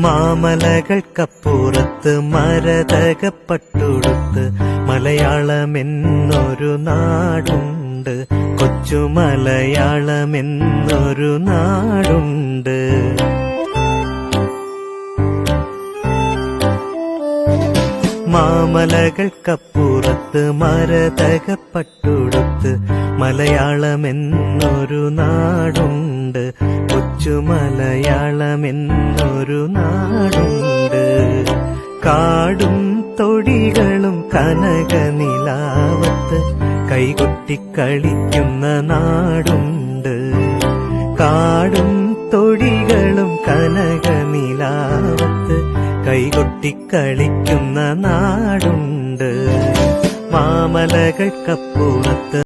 മാമലകൾക്കപ്പുറത്ത് മരതകപ്പട്ടുടുത്ത് മലയാളമെന്നൊരു നാടുണ്ട്, കൊച്ചു മലയാളമെന്നൊരു നാടുണ്ട്. മാമലകൾക്കപ്പുറത്ത് മരതകപ്പട്ടുടുത്ത് മലയാളമെന്നൊരു നാടുണ്ട്, കൊച്ചു മലയാളമെന്നൊരു നാടുണ്ട്. കാടും തൊടികളും കനകനിലാവത്ത് കൈകൊട്ടിക്കളിക്കുന്ന നാടുണ്ട്. കാടും തൊടികളും കനകനിലാവത്ത് കൈകൊട്ടിക്കളിക്കുന്ന നാടുണ്ട്. മാമലകൾക്കപ്പുറത്ത്